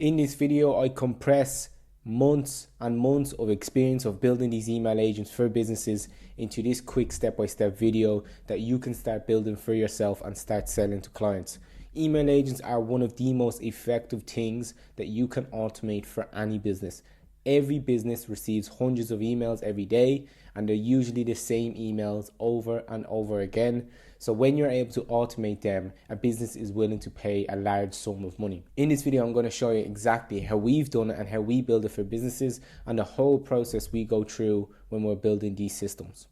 In this video, I compress months and months of experience of building these email agents for businesses into this quick step-by-step video that you can start building for yourself and start selling to clients. Email agents are one of the most effective things that you can automate for any business. Every business receives hundreds of emails every day, and they're usually the same emails over and over again. So when you're able to automate them, a business is willing to pay a large sum of money. In this video, I'm going to show you exactly how we've done it and how we build it for businesses and the whole process we go through when we're building these systems.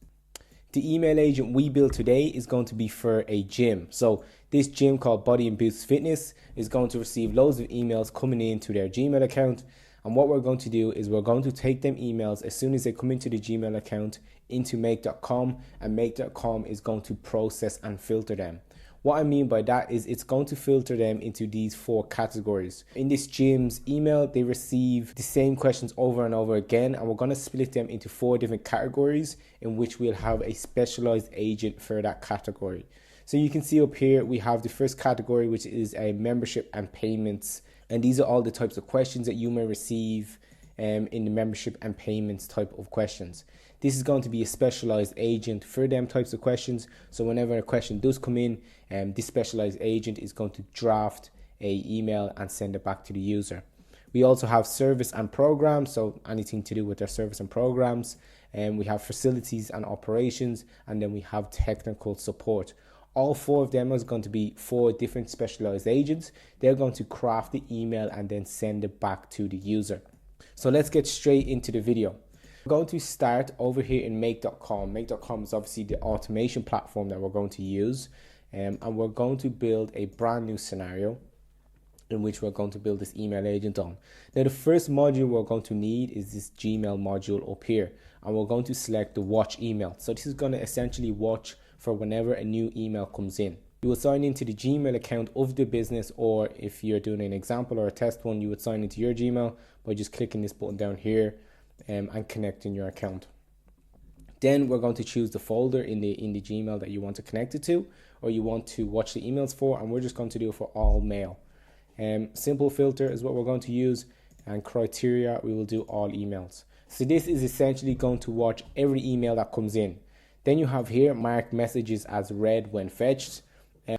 The email agent we build today is going to be for a gym. So this gym called Body and Boost Fitness is going to receive loads of emails coming into their Gmail account. And what we're going to do is we're going to take them emails as soon as they come into the Gmail account into make.com, and make.com is going to process and filter them. What I mean by that is it's going to filter them into these 4 categories. In this gym's email, they receive the same questions over and over again, and we're going to split them into 4 different categories in which we'll have a specialized agent for that category. So you can see up here, we have the first category, which is a membership and payments. And these are all the types of questions that you may receive in the membership and payments type of questions. This is going to be a specialized agent for them types of questions. So whenever a question does come in, this specialized agent is going to draft an email and send it back to the user. We also have service and programs, so anything to do with their service and programs. And we have facilities and operations, and then we have technical support. All 4 of them is going to be 4 different specialized agents. They're going to craft the email and then send it back to the user. So let's get straight into the video. We're going to start over here in make.com. Make.com is obviously the automation platform that we're going to use. And we're going to build a brand new scenario in which we're going to build this email agent on. Now the first module we're going to need is this Gmail module up here. And we're going to select the watch email. So this is going to essentially watch for whenever a new email comes in. You will sign into the Gmail account of the business, or if you're doing an example or a test one, you would sign into your Gmail by just clicking this button down here and connecting your account. Then we're going to choose the folder in the Gmail that you want to connect it to, or you want to watch the emails for, and we're just going to do it for all mail. Simple filter is what we're going to use, and criteria, we will do all emails. So this is essentially going to watch every email that comes in. Then you have here marked messages as read when fetched.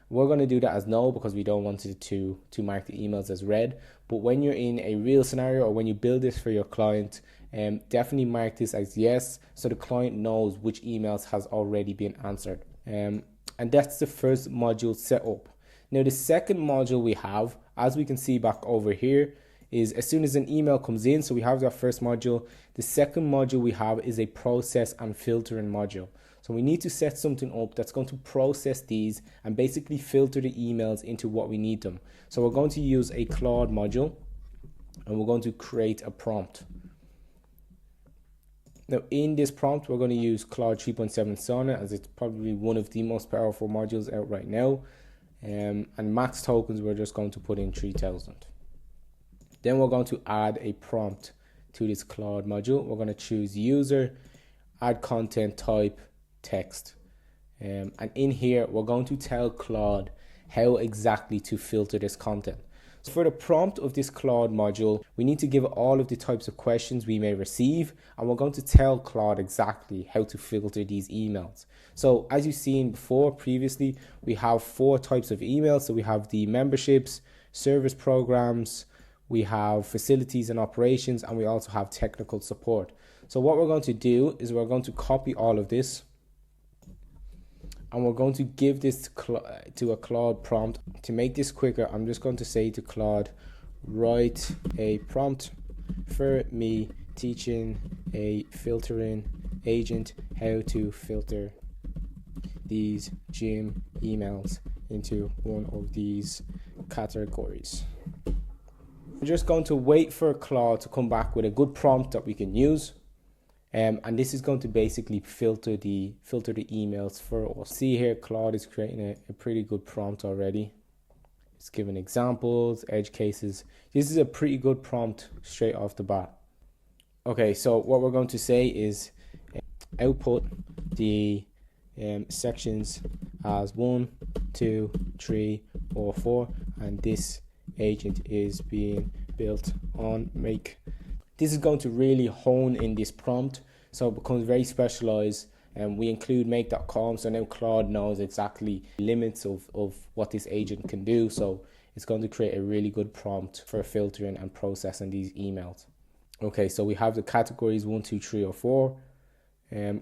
We're going to do that as no because we don't want it to mark the emails as read. But when you're in a real scenario or when you build this for your client, definitely mark this as yes so the client knows which emails has already been answered. And that's the first module set up. Now the second module we have, as we can see back over here, is as soon as an email comes in, so we have that first module. The second module we have is a process and filtering module. So we need to set something up that's going to process these and basically filter the emails into what we need them. So we're going to use a Claude module and we're going to create a prompt. Now in this prompt, we're going to use Claude 3.7 Sonnet as it's probably one of the most powerful modules out right now. And max tokens, we're just going to put in 3000. Then we're going to add a prompt to this Claude module. We're going to choose user, add content type, text. And in here, we're going to tell Claude how exactly to filter this content. So for the prompt of this Claude module, we need to give it all of the types of questions we may receive, and we're going to tell Claude exactly how to filter these emails. So as you've seen before previously, we have 4 types of emails. So we have the memberships, service programs, we have facilities and operations, and we also have technical support. So what we're going to do is we're going to copy all of this and we're going to give this to a Claude prompt. To make this quicker, I'm just going to say to Claude, write a prompt for me teaching a filtering agent how to filter these gym emails into one of these categories. We're just going to wait for Claude to come back with a good prompt that we can use. And this is going to basically filter the emails for us. See here, Claude is creating a pretty good prompt already. It's giving examples, edge cases. This is a pretty good prompt straight off the bat. Okay, so what we're going to say is output the sections as 1, 2, 3, or 4, and this agent is being built on make. This is going to really hone in this prompt, so it becomes very specialized. And we include make.com, so now Claude knows exactly limits of what this agent can do. So it's going to create a really good prompt for filtering and processing these emails. Okay, so we have the categories 1, 2, 3, or 4.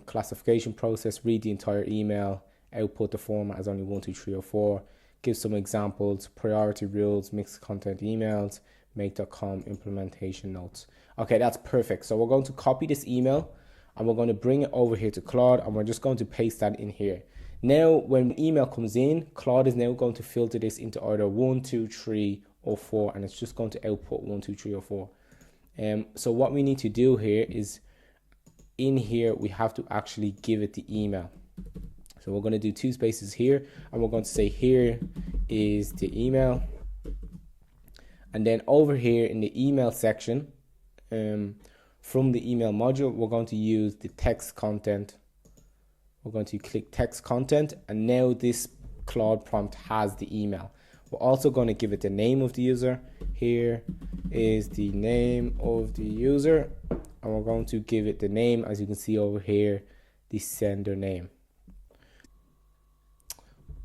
Classification process, read the entire email, output the format as only 1, 2, 3, or 4. Give some examples, priority rules, mixed content emails, make.com implementation notes. Okay, that's perfect. So we're going to copy this email and we're going to bring it over here to Claude, and we're just going to paste that in here. Now, when the email comes in, Claude is now going to filter this into either 1, 2, 3, or 4, and it's just going to output 1, 2, 3, or 4. So what we need to do here is, in here, we have to actually give it the email. So we're going to do 2 spaces here, and we're going to say here is the email. And then over here in the email section, from the email module, we're going to use the text content. We're going to click text content, and now this Claude prompt has the email. We're also going to give it the name of the user. Here is the name of the user, and we're going to give it the name, as you can see over here, the sender name.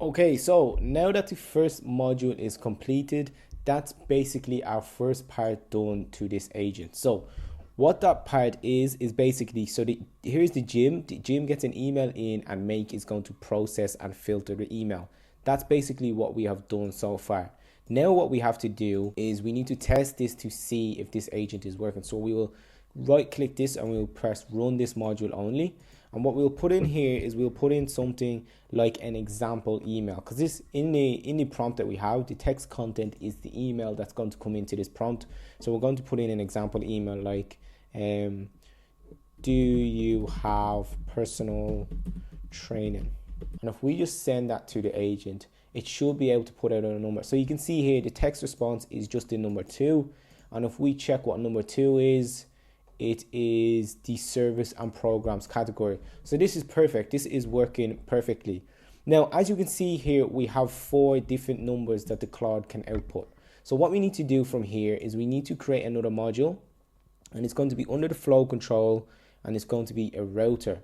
Okay, so now that the first module is completed, that's basically our first part done to this agent. So what that part is basically, so here's the gym. The gym gets an email in, and make is going to process and filter the email. That's basically what we have done so far. Now what we have to do is we need to test this to see if this agent is working. So we will right click this and we'll press run this module only. And what we'll put in here is we'll put in something like an example email, because this in the prompt that we have, the text content is the email that's going to come into this prompt. So we're going to put in an example email like, do you have personal training? And if we just send that to the agent, it should be able to put out a number. So you can see here the text response is just the number 2. And if we check what number 2 is, it is the service and programs category. So this is perfect. This is working perfectly. Now, as you can see here, we have 4 different numbers that the Claude can output. So what we need to do from here is we need to create another module, and it's going to be under the flow control, and it's going to be a router.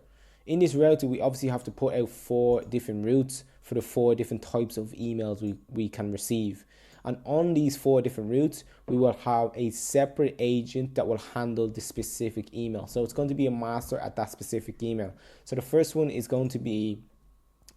In this router, we obviously have to put out 4 different routes for the 4 different types of emails we can receive. And on these 4 different routes, we will have a separate agent that will handle the specific email. So it's going to be a master at that specific email. So the first one is going to be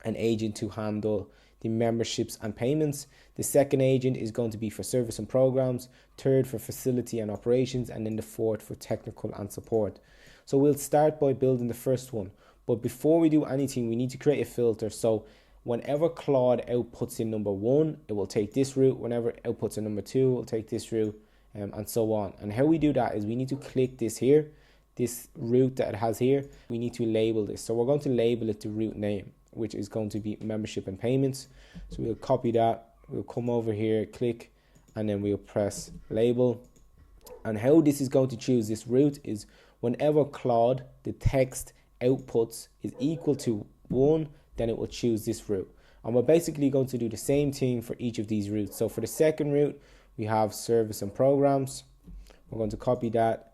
an agent to handle the memberships and payments. The second agent is going to be for service and programs, third for facility and operations, and then the fourth for technical and support. So we'll start by building the first one. But before we do anything, we need to create a filter. So whenever Claude outputs in number 1, it will take this route. Whenever it outputs in number 2, it will take this route, and so on. And how we do that is we need to click this here, this route that it has here. We need to label this. So we're going to label it the route name, which is going to be membership and payments. So we'll copy that. We'll come over here, click, and then we'll press label. And how this is going to choose this route is whenever Claude, the text outputs is equal to 1, then it will choose this route. And we're basically going to do the same thing for each of these routes. So for the second route, we have service and programs. We're going to copy that,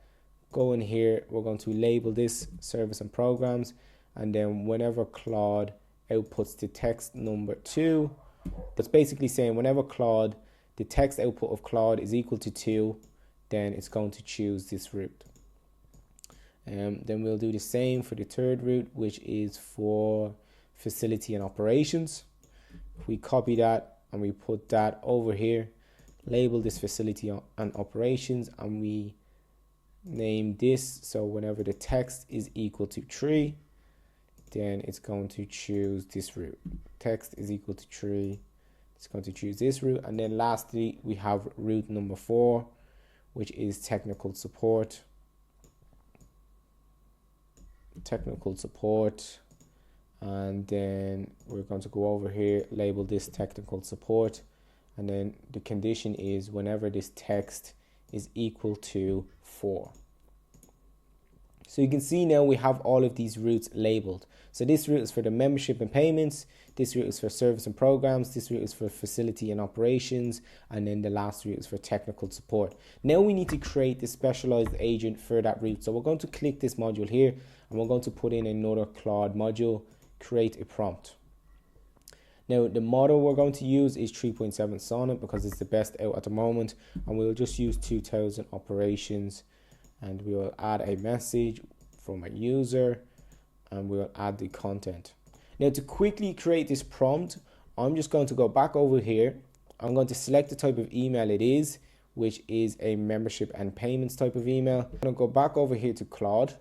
go in here, we're going to label this service and programs, and then whenever Claude outputs the text number 2, it's basically saying whenever Claude, the text output of Claude is equal to 2, then it's going to choose this route. Then we'll do the same for the third route, which is for facility and operations. If we copy that and we put that over here, label this facility and operations, and we name this, so whenever the text is equal to 3, then it's going to choose this route. Text is equal to 3, it's going to choose this route. And then lastly, we have route number 4, which is technical support. And then we're going to go over here, label this technical support, and then the condition is whenever this text is equal to 4. So you can see now we have all of these routes labeled. So this route is for the membership and payments, this route is for service and programs, this route is for facility and operations, and then the last route is for technical support. Now we need to create the specialized agent for that route. So we're going to click this module here, and we're going to put in another Claude module, create a prompt. Now the model we're going to use is 3.7 Sonnet because it's the best out at the moment, and we'll just use 2000 operations, and we will add a message from a user, and we'll add the content. Now to quickly create this prompt, I'm just going to go back over here. I'm going to select the type of email it is, which is a membership and payments type of email. I'm going to go back over here to Claude,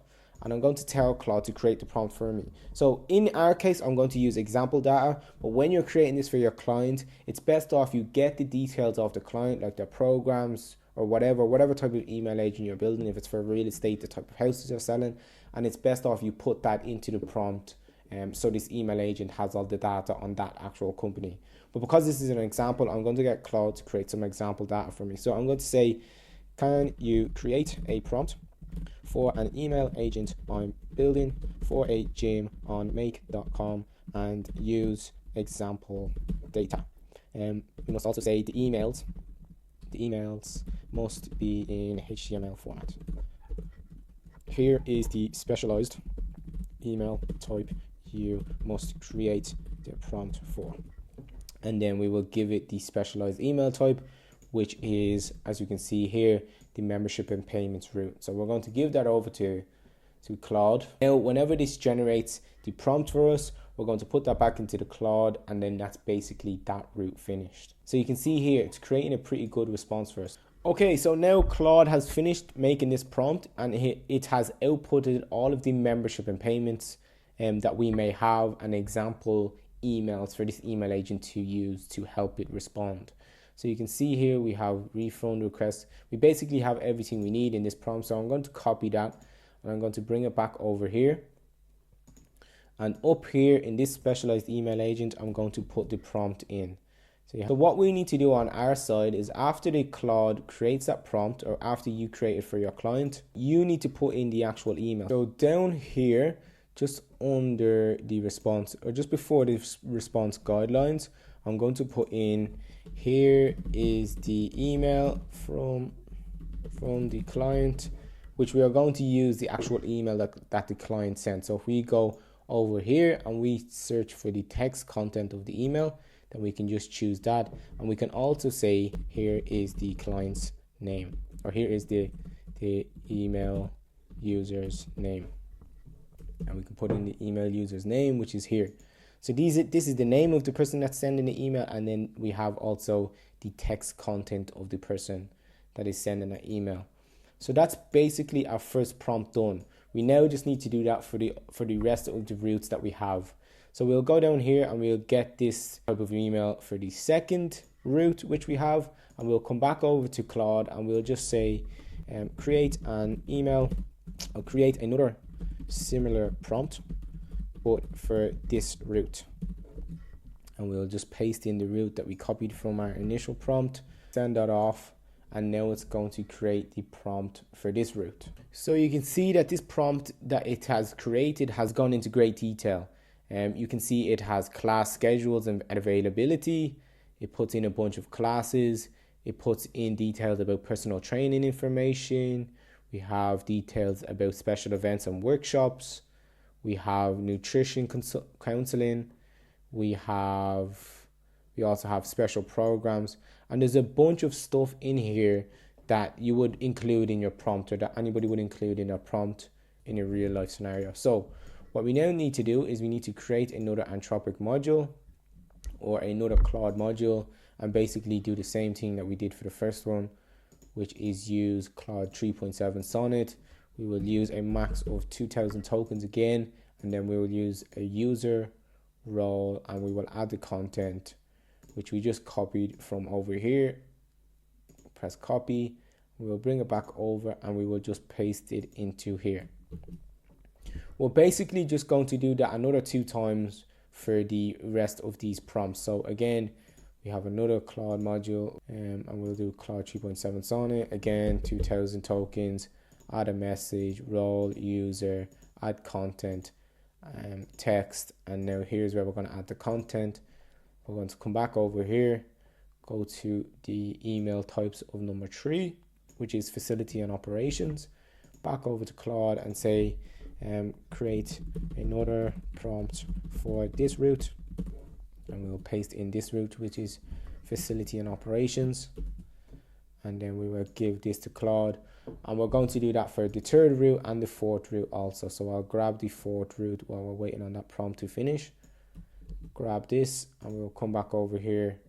and I'm going to tell Claude to create the prompt for me. So in our case, I'm going to use example data, but when you're creating this for your client, it's best off you get the details of the client, like their programs or whatever type of email agent you're building. If it's for real estate, the type of houses you're selling, and it's best off you put that into the prompt, so this email agent has all the data on that actual company. But because this is an example, I'm going to get Claude to create some example data for me. So I'm going to say, can you create a prompt for an email agent I'm building for a gym on make.com and use example data. We must also say the emails must be in HTML format. Here is the specialized email type you must create the prompt for, and then we will give it the specialized email type, which is, as you can see here, the membership and payments route. So we're going to give that over to Claude. Now whenever this generates the prompt for us, we're going to put that back into the Claude, and then that's basically that route finished. So you can see here it's creating a pretty good response for us. Okay, so now Claude has finished making this prompt, and it has outputted all of the membership and payments that we may have, and example emails for this email agent to use to help it respond. So you can see here we have refund requests. We basically have everything we need in this prompt. So I'm going to copy that, and I'm going to bring it back over here. And up here in this specialized email agent, I'm going to put the prompt in. So what we need to do on our side is, after the Claude creates that prompt, or after you create it for your client, you need to put in the actual email. So down here, just under the response, or just before the response guidelines, I'm going to put in, here is the email from the client, which we are going to use the actual email that the client sent. So if we go over here and we search for the text content of the email, then we can just choose that, and we can also say, here is the client's name, or here is the email user's name, and we can put in the email user's name, which is here. So this is the name of the person that's sending the email, and then we have also the text content of the person that is sending that email. So that's basically our first prompt done. We now just need to do that for the rest of the routes that we have. So we'll go down here and we'll get this type of email for the second route which we have, and we'll come back over to Claude and we'll just say, create an email, or create another similar prompt but for this route, and we'll just paste in the route that we copied from our initial prompt, send that off, and now it's going to create the prompt for this route. So you can see that this prompt that it has created has gone into great detail. You can see it has class schedules and availability. It puts in a bunch of classes. It puts in details about personal training information. We have details about special events and workshops. We have nutrition counseling. We also have special programs, and there's a bunch of stuff in here that you would include in your prompt, or that anybody would include in a prompt in a real life scenario. So what we now need to do is we need to create another Anthropic module or another Claude module, and basically do the same thing that we did for the first one, which is use Claude 3.7 Sonnet. We will use a max of 2000 tokens again, and then we will use a user role, and we will add the content which we just copied from over here. Press copy. We'll bring it back over and we will just paste it into here. We're basically just going to do that another 2 times for the rest of these prompts. So again, we have another Claude module, and we'll do Claude 3.7 Sonnet, again 2000 tokens, add a message, role, user, add content, text. And now here's where we're going to add the content. We're going to come back over here, go to the email types of number 3, which is facility and operations. Back over to Claude and say, create another prompt for this route, and we'll paste in this route, which is facility and operations, and then we will give this to Claude, and we're going to do that for the 3rd route and the 4th route also. So I'll grab the 4th route while we're waiting on that prompt to finish. Grab this, and we'll come back over here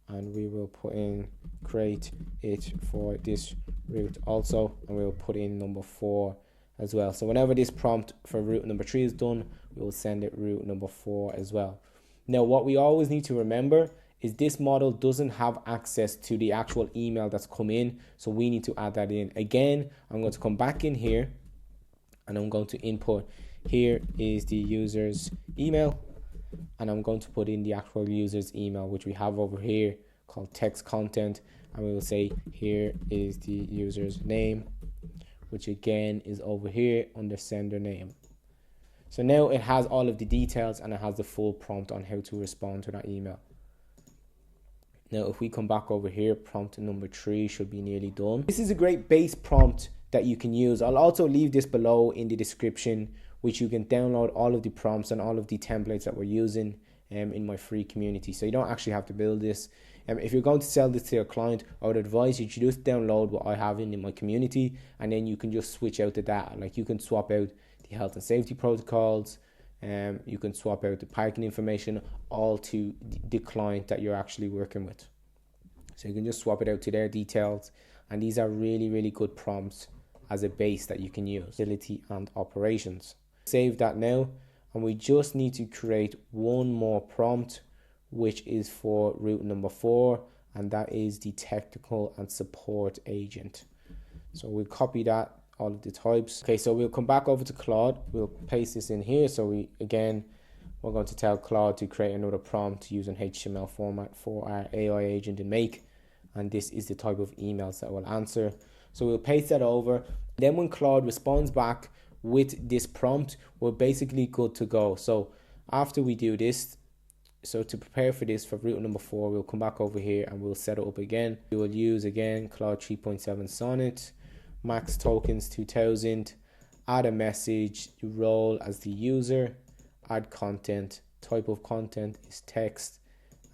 and we will put in create it for this route also, and we'll put in number 4 as well. So whenever this prompt for route number 3 is done, we will send it route number 4 as well. Now what we always need to remember is this model doesn't have access to the actual email that's come in, so we need to add that in. Again, I'm going to come back in here and I'm going to input, here is the user's email, and I'm going to put in the actual user's email, which we have over here called text content, and we will say here is the user's name, which again is over here under sender name. So now it has all of the details and it has the full prompt on how to respond to that email. Now if we come back over here, prompt number 3 should be nearly done. This is a great base prompt that you can use. I'll also leave this below in the description, which you can download all of the prompts and all of the templates that we're using in my free community. So you don't actually have to build this. If you're going to sell this to your client, I would advise you to just download what I have in my community, and then you can just switch out the data. Like you can swap out the health and safety protocols, you can swap out the parking information, all to the client that you're actually working with. So you can just swap it out to their details, and these are really, really good prompts as a base that you can use. Facility and operations. Save that now, and we just need to create one more prompt, which is for route number 4, and that is the technical and support agent. So we'll copy that, all of the types. Okay, so we'll come back over to Claude, we'll paste this in here. So we're going to tell Claude to create another prompt using HTML format for our AI agent in Make, and this is the type of emails that will answer. So we'll paste that over. Then when Claude responds back with this prompt, we're basically good to go. So after we do this, so to prepare for this for route number 4, we'll come back over here and we'll set it up again. We will use again Claude 3.7 Sonnet, max tokens 2000, add a message, role as the user, add content, type of content is text,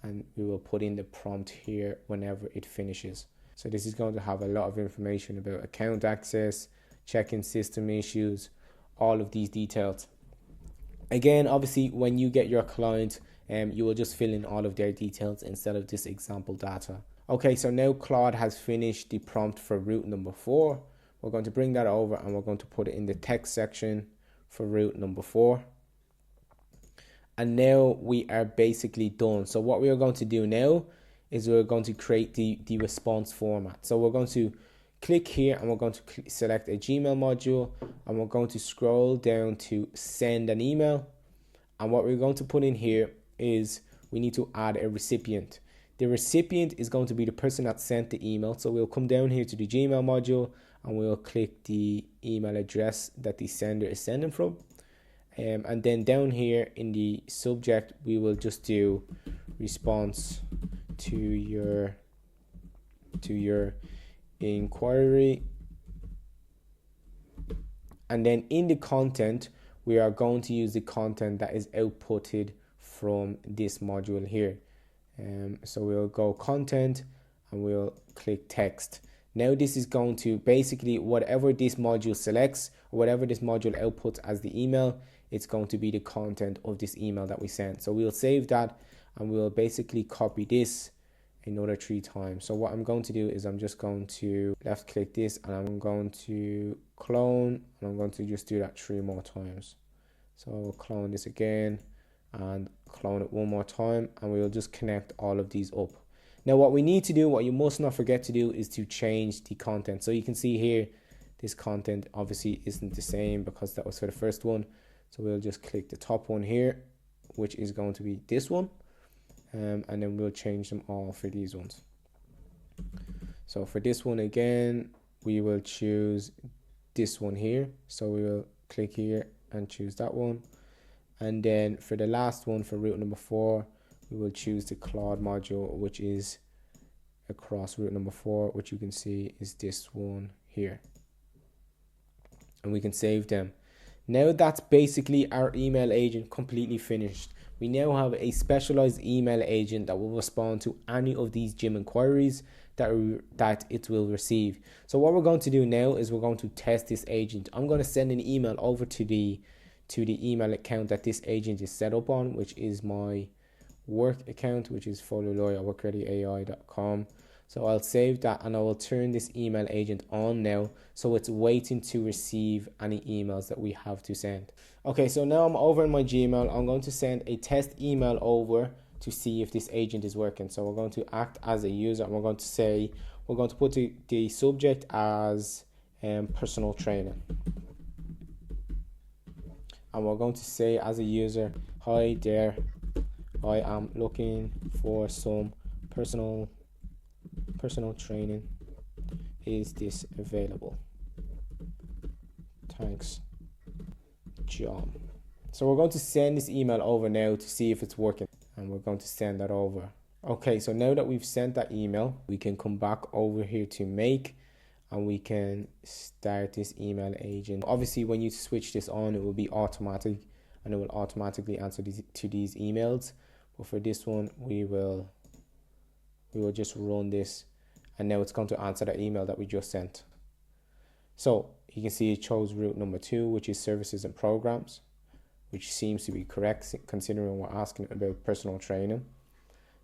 and we will put in the prompt here whenever it finishes. So this is going to have a lot of information about account access, checking system issues, all of these details. Again, obviously when you get your client, you will just fill in all of their details instead of this example data. Okay, so now Claude has finished the prompt for route number 4. We're going to bring that over and we're going to put it in the text section for route number 4. And now we are basically done. So what we are going to do now is we're going to create the response format. So we're going to click here and we're going to select a Gmail module, and we're going to scroll down to send an email. And what we're going to put in here is we need to add a recipient. The recipient is going to be the person that sent the email. So we'll come down here to the Gmail module and we'll click the email address that the sender is sending from. And then down here in the subject, we will just do response to your inquiry. And then in the content, we are going to use the content that is outputted from this module here. So we'll go content and we'll click text. Now this is going to basically, whatever this module selects, or whatever this module outputs as the email, it's going to be the content of this email that we sent. So we'll save that and we'll basically copy this another 3 times. So what I'm going to do is I'm just going to left click this and I'm going to clone, and I'm going to just do that 3 more times. So we'll clone this again and clone it 1 more time, and we'll just connect all of these up. Now what we need to do, what you must not forget to do, is to change the content. So you can see here, this content obviously isn't the same because that was for the first one. So we'll just click the top one here, which is going to be this one. And then we'll change them all for these ones. So for this one again, we will choose this one here. So we will click here and choose that one. And then for the last one, for route number 4, we will choose the Claude module, which is across route number 4, which you can see is this one here. And we can save them. Now that's basically our email agent completely finished. We now have a specialized email agent that will respond to any of these gym inquiries that it will receive. So what we're going to do now is we're going to test this agent. I'm going to send an email over to the email account that this agent is set up on, which is my work account, which is follow@workreadyai.com. So I'll save that and I will turn this email agent on now, so it's waiting to receive any emails that we have to send. Okay, so now I'm over in my Gmail. I'm going to send a test email over to see if this agent is working. So we're going to act as a user, and we're going to put the subject as personal training. And we're going to say as a user, hi there, I am looking for some personal training. Is this available? Thanks, John. So we're going to send this email over now to see if it's working, and we're going to send that over. Okay, so now that we've sent that email, we can come back over here to make, and we can start this email agent. Obviously, when you switch this on, it will be automatic, and it will automatically answer these emails. But for this one, we will just run this, and now it's going to answer that email that we just sent. So you can see it chose route number 2, which is services and programs, which seems to be correct considering we're asking about personal training.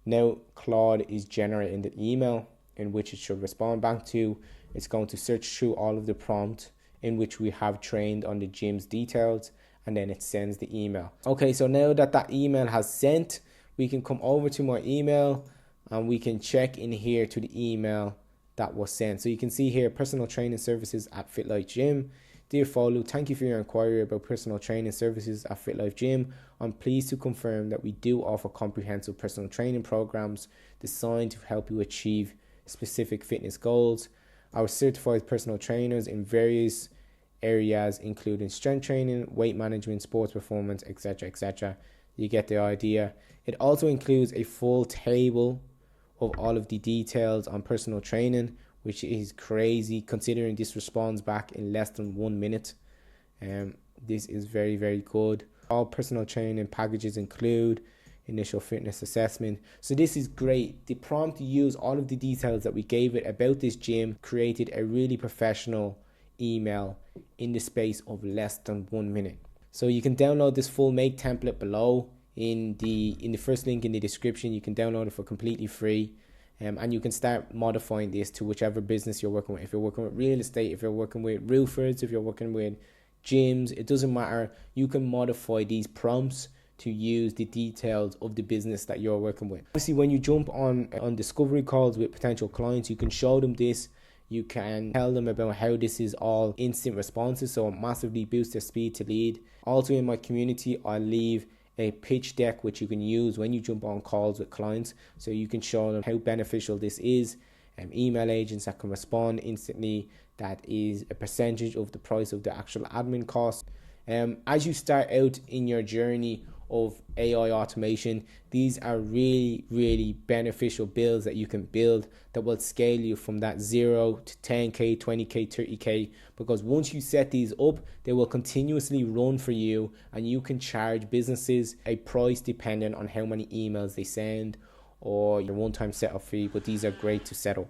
Now Claude is generating the email in which it should respond back to. It's going to search through all of the prompt in which we have trained on the gym's details, and then it sends the email. Okay, so now that email has sent, we can come over to my email and we can check in here to the email that was sent. So you can see here, personal training services at FitLife Gym. Dear Follow, thank you for your inquiry about personal training services at FitLife Gym. I'm pleased to confirm that we do offer comprehensive personal training programs designed to help you achieve specific fitness goals. Our certified personal trainers in various areas, including strength training, weight management, sports performance, etc., etc. You get the idea. It also includes a full table of all of the details on personal training, which is crazy considering this responds back in less than 1 minute. This is very, very good. All personal training packages include initial fitness assessment. So this is great. The prompt used all of the details that we gave it about this gym, created a really professional email in the space of less than 1 minute. So you can download this full make template below in the first link in the description. You can download it for completely free, and you can start modifying this to whichever business you're working with. If you're working with real estate, if you're working with roofers, if you're working with gyms, it doesn't matter. You can modify these prompts to use the details of the business that you're working with. Obviously, when you jump on discovery calls with potential clients, you can show them this. You can tell them about how this is all instant responses, so it massively boosts their speed to lead. Also in my community, I'll leave a pitch deck which you can use when you jump on calls with clients, so you can show them how beneficial this is. Email agents that can respond instantly, that is a percentage of the price of the actual admin cost. As you start out in your journey of AI automation, these are really, really beneficial builds that you can build that will scale you from that 0 to 10k, 20k, 30k, because once you set these up, they will continuously run for you, and you can charge businesses a price dependent on how many emails they send or your one-time setup fee. But these are great to set up.